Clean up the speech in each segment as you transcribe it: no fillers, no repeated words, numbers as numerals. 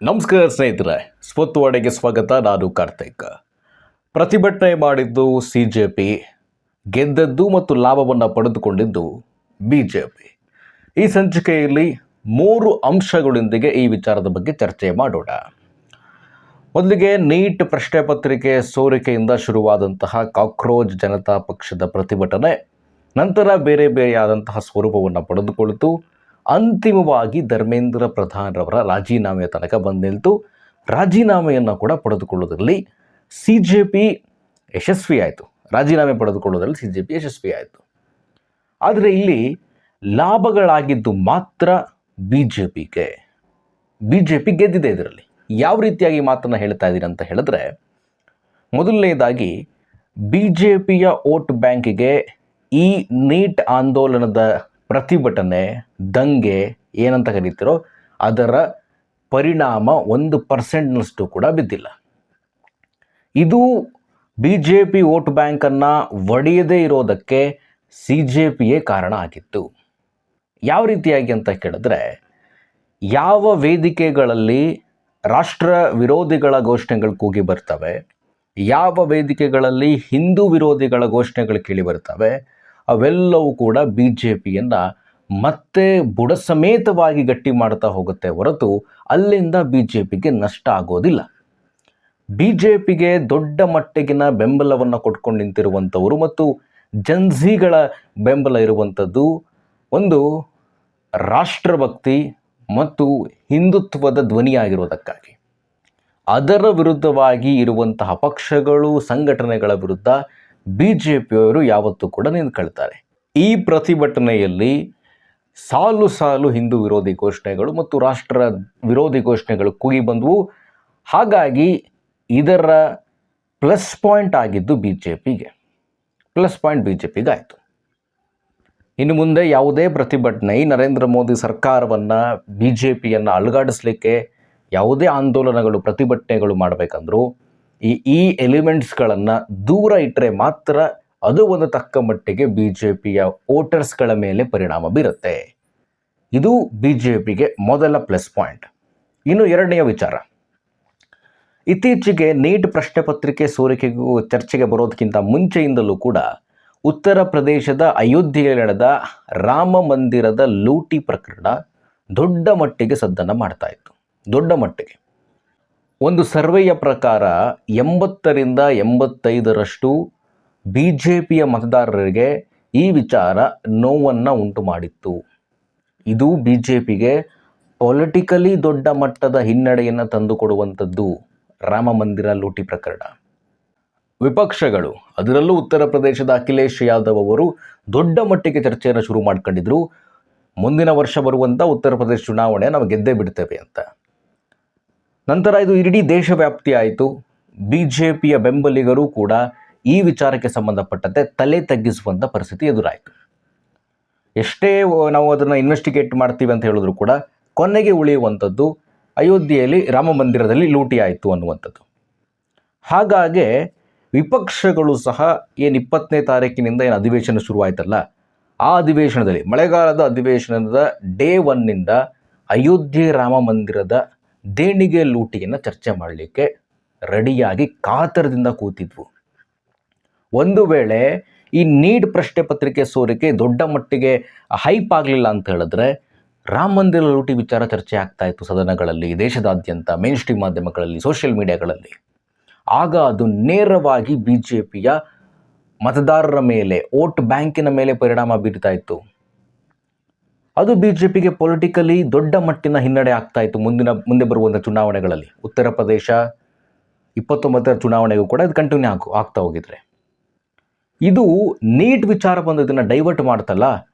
ನಮಸ್ಕಾರ ಸ್ನೇಹಿತರೆ, ಸ್ವತ್ತುವಡೆಗೆ ಸ್ವಾಗತ. ನಾನು ಕಾರ್ತಿಕ್. ಪ್ರತಿಭಟನೆ ಮಾಡಿದ್ದು CJP, ಗೆದ್ದದ್ದು ಮತ್ತು ಲಾಭವನ್ನು ಪಡೆದುಕೊಂಡಿದ್ದು BJP. ಈ ಸಂಚಿಕೆಯಲ್ಲಿ 3 ಅಂಶಗಳೊಂದಿಗೆ ಈ ವಿಚಾರದ ಬಗ್ಗೆ ಚರ್ಚೆ ಮಾಡೋಣ. ಮೊದಲಿಗೆ ನೀಟ್ ಪ್ರಶ್ನೆ ಪತ್ರಿಕೆ ಸೋರಿಕೆಯಿಂದ ಶುರುವಾದಂತಹ ಕಾಕ್ರೋಚ್ ಜನತಾ ಪಕ್ಷದ ಪ್ರತಿಭಟನೆ ನಂತರ ಬೇರೆಯಾದಂತಹ ಸ್ವರೂಪವನ್ನು ಪಡೆದುಕೊಳ್ತು ಅಂತಿಮವಾಗಿ ಧರ್ಮೇಂದ್ರ ಪ್ರಧಾನ್ರವರ ರಾಜೀನಾಮೆಯ ತನಕ ಬಂದು ನಿಲ್ತು. ರಾಜೀನಾಮೆಯನ್ನು ಕೂಡ ಪಡೆದುಕೊಳ್ಳುವುದರಲ್ಲಿ CJP ಯಶಸ್ವಿಯಾಯಿತು. ರಾಜೀನಾಮೆ ಪಡೆದುಕೊಳ್ಳುವುದರಲ್ಲಿ CJP ಯಶಸ್ವಿಯಾಯಿತು. ಆದರೆ ಇಲ್ಲಿ ಲಾಭಗಳಾಗಿದ್ದು ಮಾತ್ರ BJP ಗೆದ್ದಿದೆ. ಇದರಲ್ಲಿ ಯಾವ ರೀತಿಯಾಗಿ ಮಾತನ್ನು ಹೇಳ್ತಾ ಇದ್ದೀನಿ ಅಂತ ಹೇಳಿದ್ರೆ, ಮೊದಲನೇದಾಗಿ BJPಯ ವೋಟ್ ಬ್ಯಾಂಕಿಗೆ ಈ ನೀಟ್ ಆಂದೋಲನದ ಪ್ರತಿಭಟನೆ, ದಂಗೆ ಏನಂತ ಕರೀತಿರೋ ಅದರ ಪರಿಣಾಮ 1% ಕೂಡ ಬಿದ್ದಿಲ್ಲ. ಇದು BJP ವೋಟ್ ಬ್ಯಾಂಕನ್ನು ಒಡೆಯದೇ ಇರೋದಕ್ಕೆ CJPಯೇ ಕಾರಣ ಆಗಿತ್ತು. ಯಾವ ರೀತಿಯಾಗಿ ಅಂತ ಕೇಳಿದ್ರೆ, ಯಾವ ವೇದಿಕೆಗಳಲ್ಲಿ ರಾಷ್ಟ್ರ ವಿರೋಧಿಗಳ ಘೋಷಣೆಗಳು ಕೂಗಿ ಬರ್ತವೆ, ಯಾವ ವೇದಿಕೆಗಳಲ್ಲಿ ಹಿಂದೂ ವಿರೋಧಿಗಳ ಘೋಷಣೆಗಳು ಕೇಳಿ ಬರ್ತವೆ, ಅವೆಲ್ಲವೂ ಕೂಡ BJPಯನ್ನು ಮತ್ತೆ ಬುಡ ಸಮೇತವಾಗಿ ಗಟ್ಟಿ ಮಾಡ್ತಾ ಹೋಗುತ್ತೆ ಹೊರತು ಅಲ್ಲಿಂದ BJPಗೆ ನಷ್ಟ ಆಗೋದಿಲ್ಲ. BJPಗೆ ದೊಡ್ಡ ಮಟ್ಟಿಗಿನ ಬೆಂಬಲವನ್ನು ಕೊಟ್ಕೊಂಡು ನಿಂತಿರುವಂಥವರು ಮತ್ತು ಜನ್ಝಿಗಳ ಬೆಂಬಲ ಇರುವಂಥದ್ದು ಒಂದು ರಾಷ್ಟ್ರಭಕ್ತಿ ಮತ್ತು ಹಿಂದುತ್ವದ ಧ್ವನಿಯಾಗಿರೋದಕ್ಕಾಗಿ. ಅದರ ವಿರುದ್ಧವಾಗಿ ಇರುವಂತಹ ಪಕ್ಷಗಳು, ಸಂಘಟನೆಗಳ ವಿರುದ್ಧ BJPಯವರು ಯಾವತ್ತೂ ಕೂಡ ನಿಂತ್ಕೊಳ್ತಾರೆ. ಈ ಪ್ರತಿಭಟನೆಯಲ್ಲಿ ಸಾಲು ಸಾಲು ಹಿಂದೂ ವಿರೋಧಿ ಘೋಷಣೆಗಳು ಮತ್ತು ರಾಷ್ಟ್ರ ವಿರೋಧಿ ಘೋಷಣೆಗಳು ಕೂಗಿ ಬಂದವು. ಹಾಗಾಗಿ ಇದರ ಪ್ಲಸ್ ಪಾಯಿಂಟ್ ಆಗಿದ್ದು BJPಗೆ ಆಯಿತು. ಇನ್ನು ಮುಂದೆ ಯಾವುದೇ ಪ್ರತಿಭಟನೆ ನರೇಂದ್ರ ಮೋದಿ ಸರ್ಕಾರವನ್ನು, BJPಯನ್ನು ಅಲುಗಾಡಿಸ್ಲಿಕ್ಕೆ ಯಾವುದೇ ಆಂದೋಲನಗಳು, ಪ್ರತಿಭಟನೆಗಳು ಮಾಡಬೇಕಂದ್ರೂ ಈ ಎಲಿಮೆಂಟ್ಸ್ಗಳನ್ನು ದೂರ ಇಟ್ಟರೆ ಮಾತ್ರ ಅದು ಒಂದು ತಕ್ಕ ಮಟ್ಟಿಗೆ BJPಯ ವೋಟರ್ಸ್ಗಳ ಮೇಲೆ ಪರಿಣಾಮ ಬೀರುತ್ತೆ. ಇದು BJPಗೆ ಮೊದಲ ಪ್ಲಸ್ ಪಾಯಿಂಟ್. ಇನ್ನು ಎರಡನೆಯ ವಿಚಾರ, ಇತ್ತೀಚೆಗೆ ನೀಟ್ ಪ್ರಶ್ನೆ ಪತ್ರಿಕೆ ಸೋರಿಕೆಗೂ ಚರ್ಚೆಗೆ ಬರೋದಕ್ಕಿಂತ ಮುಂಚೆಯಿಂದಲೂ ಕೂಡ ಉತ್ತರ ಪ್ರದೇಶದ ಅಯೋಧ್ಯೆಯಲ್ಲಿ ನಡೆದ ರಾಮ ಮಂದಿರದ ಲೂಟಿ ಪ್ರಕರಣ ದೊಡ್ಡ ಮಟ್ಟಿಗೆ ಸದ್ದನ್ನು ಮಾಡ್ತಾ ಇತ್ತು. ದೊಡ್ಡ ಮಟ್ಟಿಗೆ ಒಂದು ಸರ್ವೆಯ ಪ್ರಕಾರ 80ರಿಂದ 85% BJPಯ ಮತದಾರರಿಗೆ ಈ ವಿಚಾರ ನೋವನ್ನು ಉಂಟು ಮಾಡಿತ್ತು. ಇದು BJPಗೆ ಪೊಲಿಟಿಕಲಿ ದೊಡ್ಡ ಮಟ್ಟದ ಹಿನ್ನಡೆಯನ್ನು ತಂದುಕೊಡುವಂಥದ್ದು. ರಾಮ ಮಂದಿರ ಲೂಟಿ ಪ್ರಕರಣ, ವಿಪಕ್ಷಗಳು, ಅದರಲ್ಲೂ ಉತ್ತರ ಪ್ರದೇಶದ ಅಖಿಲೇಶ್ ಯಾದವ್ ಅವರು ದೊಡ್ಡ ಮಟ್ಟಿಗೆ ಚರ್ಚೆಯನ್ನು ಶುರು ಮಾಡ್ಕೊಂಡಿದ್ರು. ಮುಂದಿನ ವರ್ಷ ಬರುವಂಥ ಉತ್ತರ ಪ್ರದೇಶ ಚುನಾವಣೆ ನಾವು ಗೆದ್ದೇ ಬಿಡ್ತೇವೆ ಅಂತ. ನಂತರ ಇದು ಇಡೀ ದೇಶವ್ಯಾಪ್ತಿ ಆಯಿತು. BJPಯ ಬೆಂಬಲಿಗರು ಕೂಡ ಈ ವಿಚಾರಕ್ಕೆ ಸಂಬಂಧಪಟ್ಟಂತೆ ತಲೆ ತಗ್ಗಿಸುವಂಥ ಪರಿಸ್ಥಿತಿ ಎದುರಾಯಿತು. ಎಷ್ಟೇ ನಾವು ಅದನ್ನು ಇನ್ವೆಸ್ಟಿಗೇಟ್ ಮಾಡ್ತೀವಿ ಅಂತ ಹೇಳಿದ್ರು ಕೂಡ ಕೊನೆಗೆ ಉಳಿಯುವಂಥದ್ದು ಅಯೋಧ್ಯೆಯಲ್ಲಿ ರಾಮ ಮಂದಿರದಲ್ಲಿ ಲೂಟಿ ಆಯಿತು ಅನ್ನುವಂಥದ್ದು. ಹಾಗಾಗಿ ವಿಪಕ್ಷಗಳು ಸಹ ಏನು 20ನೇ ತಾರೀಕಿನಿಂದ ಏನು ಅಧಿವೇಶನ ಶುರುವಾಯಿತಲ್ಲ, ಆ ಅಧಿವೇಶನದಲ್ಲಿ, ಮಳೆಗಾಲದ ಅಧಿವೇಶನದ ಡೇ 1ನಿಂದ ಅಯೋಧ್ಯೆ ರಾಮ ಮಂದಿರದ ದೇಣಿಗೆ ಲೂಟಿಯನ್ನು ಚರ್ಚೆ ಮಾಡಲಿಕ್ಕೆ ರೆಡಿಯಾಗಿ ಕಾತರದಿಂದ ಕೂತಿದ್ವು. ಒಂದು ವೇಳೆ ಈ ನೀಟ್ ಪ್ರಶ್ನೆ ಪತ್ರಿಕೆ ಸೋರಿಕೆ ದೊಡ್ಡ ಮಟ್ಟಿಗೆ ಹೈಪ್ ಆಗಲಿಲ್ಲ ಅಂತ ಹೇಳಿದ್ರೆ ರಾಮ ಮಂದಿರ ಲೂಟಿ ವಿಚಾರ ಚರ್ಚೆ ಆಗ್ತಾ ಇತ್ತು ಸದನಗಳಲ್ಲಿ, ದೇಶದಾದ್ಯಂತ ಮೇನ್ ಸ್ಟ್ರೀಮ್ ಮಾಧ್ಯಮಗಳಲ್ಲಿ, ಸೋಷಿಯಲ್ ಮೀಡಿಯಾಗಳಲ್ಲಿ. ಆಗ ಅದು ನೇರವಾಗಿ BJPಯ ಮತದಾರರ ಮೇಲೆ, ವೋಟ್ ಬ್ಯಾಂಕಿನ ಮೇಲೆ ಪರಿಣಾಮ ಬೀರ್ತಾ ಇತ್ತು. ಅದು BJPಗೆ ಪೊಲಿಟಿಕಲಿ ದೊಡ್ಡ ಮಟ್ಟಿನ ಹಿನ್ನಡೆ ಆಗ್ತಾ ಇತ್ತು ಮುಂದೆ ಬರುವಂಥ ಚುನಾವಣೆಗಳಲ್ಲಿ. ಉತ್ತರ ಪ್ರದೇಶ 29ರ ಚುನಾವಣೆಗೂ ಕೂಡ ಇದು ಕಂಟಿನ್ಯೂ ಆಗ್ತಾ ಹೋಗಿದ್ರೆ, ಇದು ನೀಟ್ ವಿಚಾರ ಬಂದು ಇದನ್ನು ಡೈವರ್ಟ್ ಮಾಡ್ತಲ್ಲ.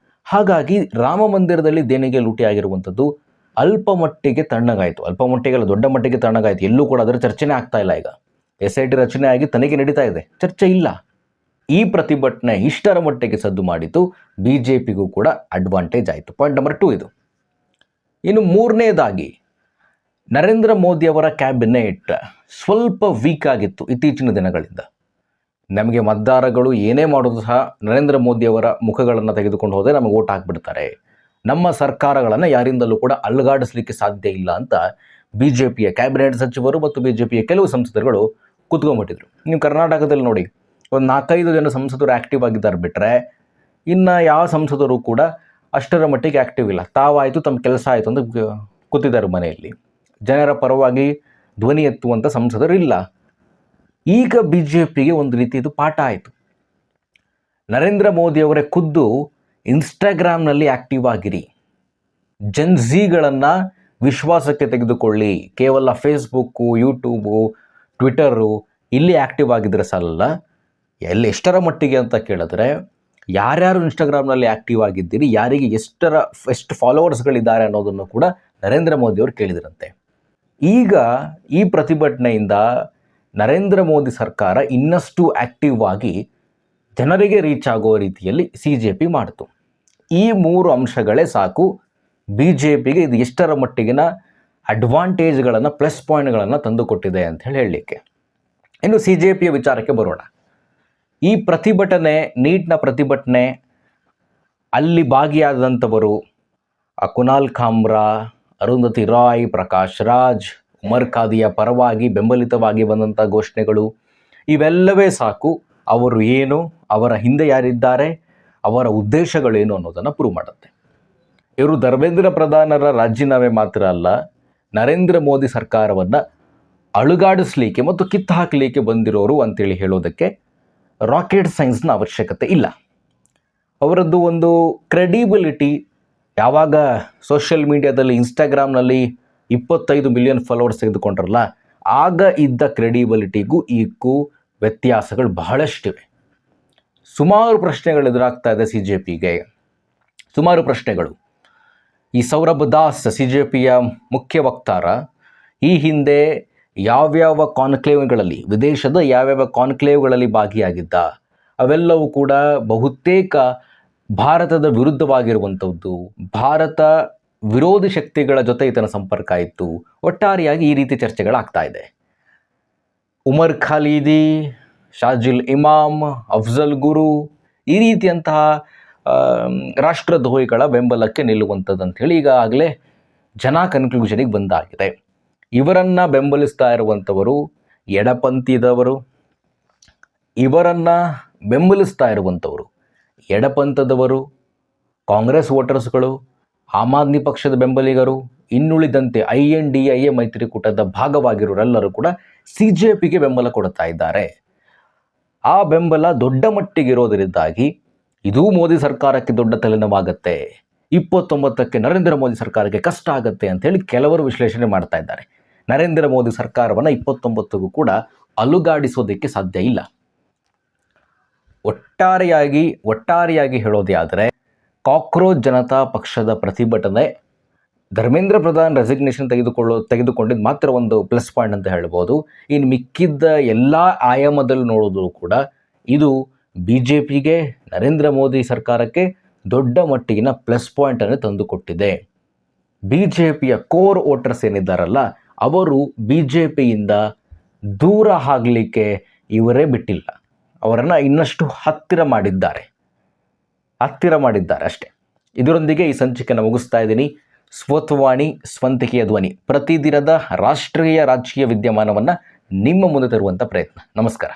ಹಾಗಾಗಿ ರಾಮ ಮಂದಿರದಲ್ಲಿ ದೇಣಿಗೆ ಲೂಟಿ ಆಗಿರುವಂಥದ್ದು ಅಲ್ಪ ಮಟ್ಟಿಗೆ ತಣ್ಣಗಾಯಿತು. ಅಲ್ಪ ಮಟ್ಟಿಗೆಲ್ಲ, ದೊಡ್ಡ ಮಟ್ಟಿಗೆ ತಣ್ಣಗಾಯಿತು. ಎಲ್ಲೂ ಕೂಡ ಅದರ ಚರ್ಚೆನೇ ಆಗ್ತಾ ಇಲ್ಲ. ಈಗ SIT ರಚನೆ ಆಗಿ ತನಿಖೆ ನಡೀತಾ ಇದೆ, ಚರ್ಚೆ ಇಲ್ಲ. ಈ ಪ್ರತಿಭಟನೆ ಇಷ್ಟರ ಮಟ್ಟಿಗೆ ಸದ್ದು ಮಾಡಿತು, BJPಗೂ ಕೂಡ ಅಡ್ವಾಂಟೇಜ್ ಆಯಿತು. ಪಾಯಿಂಟ್ ನಂಬರ್ 2 ಇದು. ಇನ್ನು ಮೂರನೇದಾಗಿ, ನರೇಂದ್ರ ಮೋದಿಯವರ ಕ್ಯಾಬಿನೆಟ್ ಸ್ವಲ್ಪ ವೀಕ್ ಆಗಿತ್ತು ಇತ್ತೀಚಿನ ದಿನಗಳಿಂದ. ನಮಗೆ ಮತದಾರಗಳು ಏನೇ ಮಾಡೋದು ಸಹ ನರೇಂದ್ರ ಮೋದಿಯವರ ಮುಖಗಳನ್ನು ತೆಗೆದುಕೊಂಡು ಹೋದರೆ ನಮಗೆ ವೋಟ್ ಹಾಕ್ಬಿಡ್ತಾರೆ, ನಮ್ಮ ಸರ್ಕಾರಗಳನ್ನು ಯಾರಿಂದಲೂ ಕೂಡ ಅಲುಗಾಡಿಸಲಿಕ್ಕೆ ಸಾಧ್ಯ ಇಲ್ಲ ಅಂತ BJPಯ ಕ್ಯಾಬಿನೆಟ್ ಸಚಿವರು ಮತ್ತು BJPಯ ಕೆಲವು ಸಂಸದರುಗಳು ಕೂತ್ಕೊಂಡ್ಬಿಟ್ಟಿದ್ರು. ನೀವು ಕರ್ನಾಟಕದಲ್ಲಿ ನೋಡಿ, ಒಂದು 4-5 ಜನ ಸಂಸದರು ಆ್ಯಕ್ಟಿವ್ ಆಗಿದ್ದಾರೆ ಬಿಟ್ಟರೆ ಇನ್ನು ಯಾವ ಸಂಸದರು ಕೂಡ ಅಷ್ಟರ ಮಟ್ಟಿಗೆ ಆ್ಯಕ್ಟಿವ್ ಇಲ್ಲ. ತಾವಾಯಿತು ತಮ್ಮ ಕೆಲಸ ಆಯಿತು ಅಂತ ಕೂತಿದ್ದಾರೆ ಮನೆಯಲ್ಲಿ. ಜನರ ಪರವಾಗಿ ಧ್ವನಿ ಎತ್ತುವಂಥ ಸಂಸದರು ಇಲ್ಲ. ಈಗ BJPಗೆ ಒಂದು ರೀತಿ ಇದು ಪಾಠ ಆಯಿತು. ನರೇಂದ್ರ ಮೋದಿಯವರೇ ಖುದ್ದು ಇನ್ಸ್ಟಾಗ್ರಾಮ್ನಲ್ಲಿ ಆ್ಯಕ್ಟಿವ್ ಆಗಿರಿ, ಜನ್ಝಿಗಳನ್ನು ವಿಶ್ವಾಸಕ್ಕೆ ತೆಗೆದುಕೊಳ್ಳಿ, ಕೇವಲ ಫೇಸ್ಬುಕ್ಕು, ಯೂಟ್ಯೂಬು, ಟ್ವಿಟರು ಇಲ್ಲಿ ಆ್ಯಕ್ಟಿವ್ ಆಗಿದ್ದರೆ ಸಾಲಲ್ಲ, ಎಷ್ಟರ ಮಟ್ಟಿಗೆ ಅಂತ ಕೇಳಿದ್ರೆ ಯಾರ್ಯಾರು ಇನ್ಸ್ಟಾಗ್ರಾಮ್ನಲ್ಲಿ ಆ್ಯಕ್ಟಿವ್ ಆಗಿದ್ದೀರಿ, ಯಾರಿಗೆ ಎಷ್ಟು ಫಾಲೋವರ್ಸ್ಗಳಿದ್ದಾರೆ ಅನ್ನೋದನ್ನು ಕೂಡ ನರೇಂದ್ರ ಮೋದಿಯವರು ಕೇಳಿದ್ರಂತೆ. ಈಗ ಈ ಪ್ರತಿಭಟನೆಯಿಂದ ನರೇಂದ್ರ ಮೋದಿ ಸರ್ಕಾರ ಇನ್ನಷ್ಟು ಆ್ಯಕ್ಟಿವ್ ಆಗಿ ಜನರಿಗೆ ರೀಚ್ ಆಗೋ ರೀತಿಯಲ್ಲಿ CJP ಮಾಡಿತು. ಈ 3 ಅಂಶಗಳೇ ಸಾಕು BJPಗೆ ಇದು ಎಷ್ಟರ ಮಟ್ಟಿಗಿನ ಅಡ್ವಾಂಟೇಜ್ಗಳನ್ನು, ಪ್ಲಸ್ ಪಾಯಿಂಟ್ಗಳನ್ನು ತಂದುಕೊಟ್ಟಿದೆ ಅಂತ ಹೇಳಲಿಕ್ಕೆ. ಇನ್ನು CJPಯ ವಿಚಾರಕ್ಕೆ ಬರೋಣ. ಈ ಪ್ರತಿಭಟನೆ, ನೀಟ್ನ ಪ್ರತಿಭಟನೆ, ಅಲ್ಲಿ ಭಾಗಿಯಾದಂಥವರು ಕುನಾಲ್ ಖಾಮ್ರಾ, ಅರುಂಧತಿ ರಾಯ್, ಪ್ರಕಾಶ್ ರಾಜ್, ಉಮರ್ ಖಾದಿಯ ಪರವಾಗಿ ಬೆಂಬಲಿತವಾಗಿ ಬಂದಂಥ ಘೋಷಣೆಗಳು ಇವೆಲ್ಲವೇ ಸಾಕು ಅವರು ಏನು, ಅವರ ಹಿಂದೆ ಯಾರಿದ್ದಾರೆ, ಅವರ ಉದ್ದೇಶಗಳೇನು ಅನ್ನೋದನ್ನು ಪ್ರೂವ್ ಮಾಡುತ್ತೆ. ಇವರು ಧರ್ಮೇಂದ್ರ ಪ್ರಧಾನರ ರಾಜೀನಾಮೆ ಮಾತ್ರ ಅಲ್ಲ, ನರೇಂದ್ರ ಮೋದಿ ಸರ್ಕಾರವನ್ನು ಅಳುಗಾಡಿಸ್ಲಿಕ್ಕೆ ಮತ್ತು ಕಿತ್ತು ಹಾಕಲಿಕ್ಕೆ ಬಂದಿರೋರು ಅಂತೇಳಿ ಹೇಳೋದಕ್ಕೆ ರಾಕೆಟ್ ಸೈನ್ಸ್ನ ಅವಶ್ಯಕತೆ ಇಲ್ಲ. ಅವರದ್ದು ಒಂದು ಕ್ರೆಡಿಬಿಲಿಟಿ ಯಾವಾಗ ಸೋಷಿಯಲ್ ಮೀಡಿಯಾದಲ್ಲಿ, ಇನ್ಸ್ಟಾಗ್ರಾಮ್ನಲ್ಲಿ 25 ಮಿಲಿಯನ್ ಫಾಲೋವರ್ಸ್ ತೆಗೆದುಕೊಂಡ್ರಲ್ಲ, ಆಗ ಇದ್ದ ಕ್ರೆಡಿಬಿಲಿಟಿಗೂ ಈಗೂ ವ್ಯತ್ಯಾಸಗಳು ಬಹಳಷ್ಟಿವೆ. ಸುಮಾರು ಪ್ರಶ್ನೆಗಳು ಎದುರಾಗ್ತಾ ಇದೆ CJPಗೆ, ಸುಮಾರು ಪ್ರಶ್ನೆಗಳು. ಈ ಸೌರಭ್ ದಾಸ್, CJPಯ ಮುಖ್ಯ ವಕ್ತಾರ, ಈ ಹಿಂದೆ ಯಾವ್ಯಾವ ಕಾನ್ಕ್ಲೇವ್ಗಳಲ್ಲಿ, ವಿದೇಶದ ಯಾವ್ಯಾವ ಕಾನ್ಕ್ಲೇವ್ಗಳಲ್ಲಿ ಭಾಗಿಯಾಗಿದ್ದ, ಅವೆಲ್ಲವೂ ಕೂಡ ಬಹುತೇಕ ಭಾರತದ ವಿರುದ್ಧವಾಗಿರುವಂಥದ್ದು, ಭಾರತ ವಿರೋಧಿ ಶಕ್ತಿಗಳ ಜೊತೆ ಈತನ ಸಂಪರ್ಕ ಇತ್ತು. ಒಟ್ಟಾರೆಯಾಗಿ ಈ ರೀತಿ ಚರ್ಚೆಗಳಾಗ್ತಾ ಇದೆ. ಉಮರ್ ಖಾಲಿದಿ, ಶಾಜಿಲ್ ಇಮಾಮ್, ಅಫ್ಜಲ್ ಗುರು, ಈ ರೀತಿಯಂತಹ ರಾಷ್ಟ್ರದ್ರೋಹಿಗಳ ಬೆಂಬಲಕ್ಕೆ ನಿಲ್ಲುವಂಥದ್ದು ಅಂಥೇಳಿ ಈಗಾಗಲೇ ಜನ ಕನ್ಕ್ಲೂಷನಿಗೆ ಬಂದಾಗಿದೆ. ಇವರನ್ನು ಬೆಂಬಲಿಸ್ತಾ ಇರುವಂಥವರು ಎಡಪಂಥೀಯದವರು, ಇವರನ್ನು ಬೆಂಬಲಿಸ್ತಾ ಇರುವಂಥವರು ಎಡಪಂಥದವರು, ಕಾಂಗ್ರೆಸ್ ವೋಟರ್ಸ್ಗಳು, ಆಮ್ ಆದ್ಮಿ ಪಕ್ಷದ ಬೆಂಬಲಿಗರು, ಇನ್ನುಳಿದಂತೆ INDIA ಮೈತ್ರಿಕೂಟದ ಭಾಗವಾಗಿರೋರೆಲ್ಲರೂ ಕೂಡ CJPಗೆ ಬೆಂಬಲ ಕೊಡ್ತಾ ಇದ್ದಾರೆ. ಆ ಬೆಂಬಲ ದೊಡ್ಡ ಮಟ್ಟಿಗಿರೋದರಿಂದಾಗಿ ಇದೂ ಮೋದಿ ಸರ್ಕಾರಕ್ಕೆ ದೊಡ್ಡ ತಲೆನೋವಾಗುತ್ತೆ, 29ಕ್ಕೆ ನರೇಂದ್ರ ಮೋದಿ ಸರ್ಕಾರಕ್ಕೆ ಕಷ್ಟ ಆಗುತ್ತೆ ಅಂಥೇಳಿ ಕೆಲವರು ವಿಶ್ಲೇಷಣೆ ಮಾಡ್ತಾ ಇದ್ದಾರೆ. ನರೇಂದ್ರ ಮೋದಿ ಸರ್ಕಾರವನ್ನು 29ಗೂ ಕೂಡ ಅಲುಗಾಡಿಸೋದಕ್ಕೆ ಸಾಧ್ಯ ಇಲ್ಲ. ಒಟ್ಟಾರೆಯಾಗಿ ಹೇಳೋದೇ ಆದರೆ ಕಾಕ್ರೋಚ್ ಜನತಾ ಪಕ್ಷದ ಪ್ರತಿಭಟನೆ ಧರ್ಮೇಂದ್ರ ಪ್ರಧಾನ್ ರೆಸಿಗ್ನೇಷನ್ ತೆಗೆದುಕೊಂಡಿದ್ದು ಮಾತ್ರ ಒಂದು ಪ್ಲಸ್ ಪಾಯಿಂಟ್ ಅಂತ ಹೇಳ್ಬೋದು. ಇನ್ನು ಮಿಕ್ಕಿದ್ದ ಎಲ್ಲ ಆಯಾಮದಲ್ಲಿ ನೋಡಿದ್ರು ಕೂಡ ಇದು BJPಗೆ, ನರೇಂದ್ರ ಮೋದಿ ಸರ್ಕಾರಕ್ಕೆ ದೊಡ್ಡ ಮಟ್ಟಿಗಿನ ಪ್ಲಸ್ ಪಾಯಿಂಟನ್ನು ತಂದುಕೊಟ್ಟಿದೆ. BJPಯ ಕೋರ್ ವೋಟರ್ಸ್ ಏನಿದ್ದಾರಲ್ಲ, ಅವರು BJPಯಿಂದ ದೂರ ಆಗಲಿಕ್ಕೆ ಇವರೇ ಬಿಟ್ಟಿಲ್ಲ, ಅವರನ್ನು ಇನ್ನಷ್ಟು ಹತ್ತಿರ ಮಾಡಿದ್ದಾರೆ ಅಷ್ಟೇ. ಇದರೊಂದಿಗೆ ಈ ಸಂಚಿಕೆಯನ್ನು ಮುಗಿಸ್ತಾ ಇದ್ದೀನಿ. ಸ್ವತ್ವಾಣಿ, ಸ್ವಂತಿಕೆಯ ಧ್ವನಿ, ಪ್ರತಿದಿನದ ರಾಷ್ಟ್ರೀಯ ರಾಜಕೀಯ ವಿದ್ಯಮಾನವನ್ನು ನಿಮ್ಮ ಮುಂದೆ ತರುವಂಥ ಪ್ರಯತ್ನ. ನಮಸ್ಕಾರ.